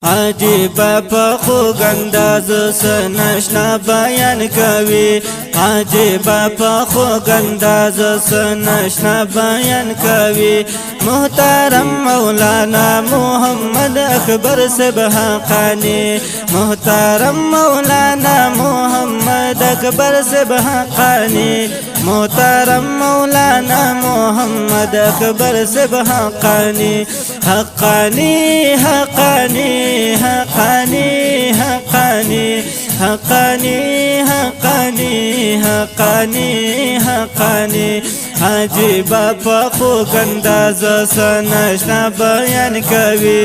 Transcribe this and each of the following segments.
عجیب په خوږ انداز سنشنا بیان کوي عجیب په خوږ انداز سنشنا بیان کوي محترم مولانا محمد اکبر سبحانی محترم مولانا محمد اکبر سبحانی محترم مولانا محمد اکبر سبحانی حقانی حقانی حقانی حقانی حقانی حقانی حقانی حقانی عجیب په خوږ انداز سنشنا بیان کوي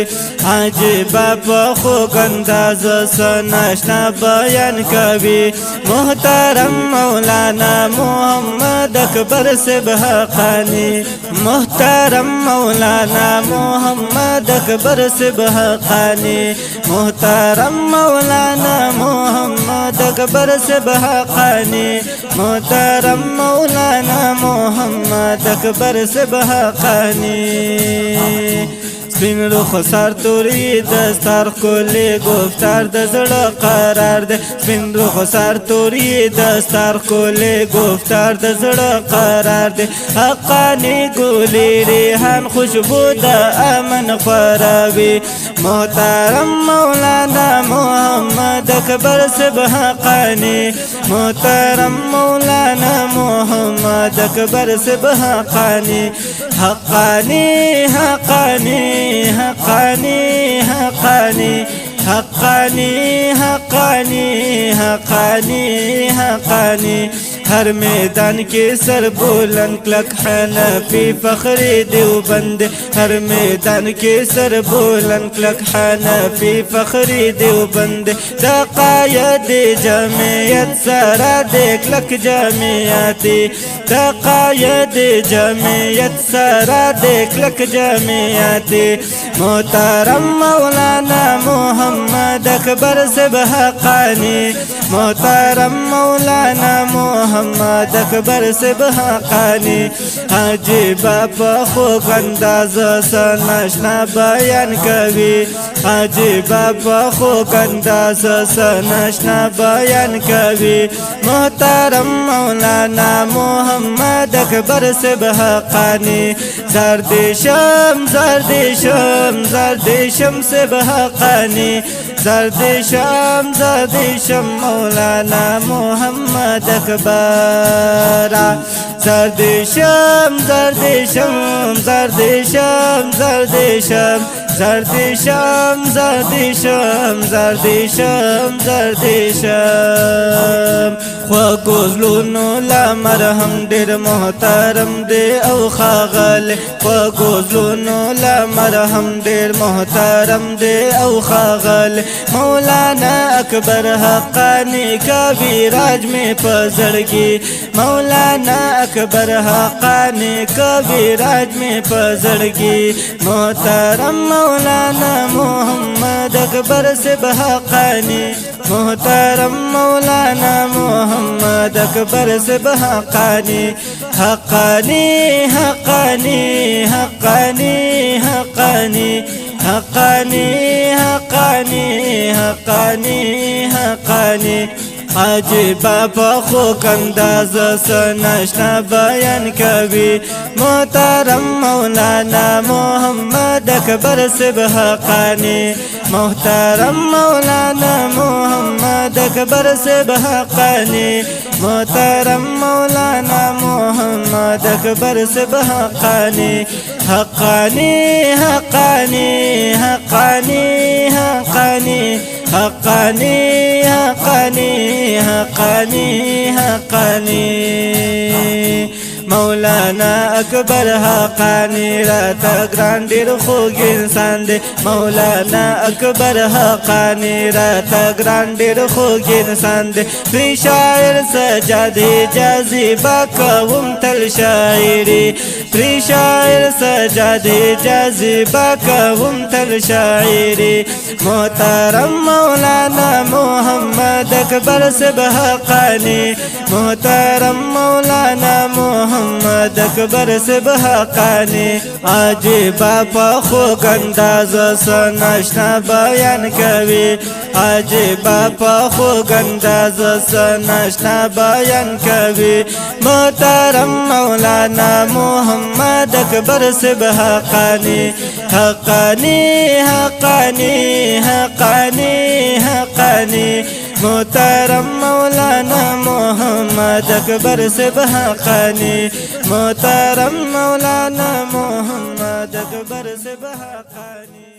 عجیب په خوږ انداز سنشنا بیان کوي محترم مولانا محمد اکبر سبحانی محترم مولانا محمد اکبر سبحانی محترم مولانا محمد اکبر سبحانی محترم مولانا محمد اکبر سبحانی سپین رخسار توری دستار کلی گفتار د زړه قرار ده سپین رخسار توری دستار کلی گفتار د زړه قرار ده حقانی ګلی ریحان خوشبو د امن خورابي محترم مولانا محمد اکبر سبحانی محترم مولانا محمد اکبر سبحانی حقانی حقانی حقانی حقانی حقانی حقانی حقانی حقانی ہر میدان کے سر بلند کلک حنفی فخری دیوبند ہر میدان کے سر بلند کلک حنفی فخری دیوبند دا قائد جمعیت سارا دیکھ لک جمعیتی دا قائد جمعیت سارا دیکھ لک جمعیتی محترم مولانا محمد اکبر سبحانی محترم مولانا محمد اکبر سبحانی عجیب په خوږ انداز سنشنا بیان کوي عجیب په خوږ انداز سنشنا بیان کوي محترم مولانا محمد اکبر سبحانی زردشم زردشم زردشم سبحانی زردشم زردشم مولانا محمد اکبر زردشم زردشم زردشم زردشم زردشم زردشم زردشم زردشم خوږو زړونو لا مرهم ډېر محترم دی او ښاغلی خوږو زړونو لا مرهم ډېر محترم دی او ښاغلی مولانا اکبر حقانی کبیر راج میں په زړګي مولانا اکبر حقانی کبیر راج میں په زړګي محترم مولانا محمد اکبر سبحانی محترم مولانا محمد اکبر سبحانی حقانی حقانی حقانی حقانی حقانی حقانی حقانی حقانی عجیب په خوږ انداز سنشنا بیان کوي محترم مولانا محمد اکبر سبحانی محترم مولانا محمد اکبر سبحانی محترم مولانا محمد اکبر سبحانی حقانی حقانی حقانی حقانی حقانی حقانی حقانی حقانی مولانا اکبر حقانی راته ګران ډېر خوږ انسان دی مولانا اکبر حقانی راته ګران ډېر خوږ انسان دی دوی شاعر سجادې جاذبه کوم تل شاعري دوی شاعر سجادې جاذبه کوم تل شاعري محترم مولانا محمد اکبر سبحانی محترم مولانا محمد اکبر سبحانی عجیب په خوږ انداز سنشنا بیان کوي عجیب په خوږ انداز سنشنا بیان کوي محترم مولانا محمد اکبر صاحب حقانی حقانی حقانی حقانی حقانی محترم مولانا محمد اکبر صاحب حقانی محترم مولانا محمد اکبر صاحب حقانی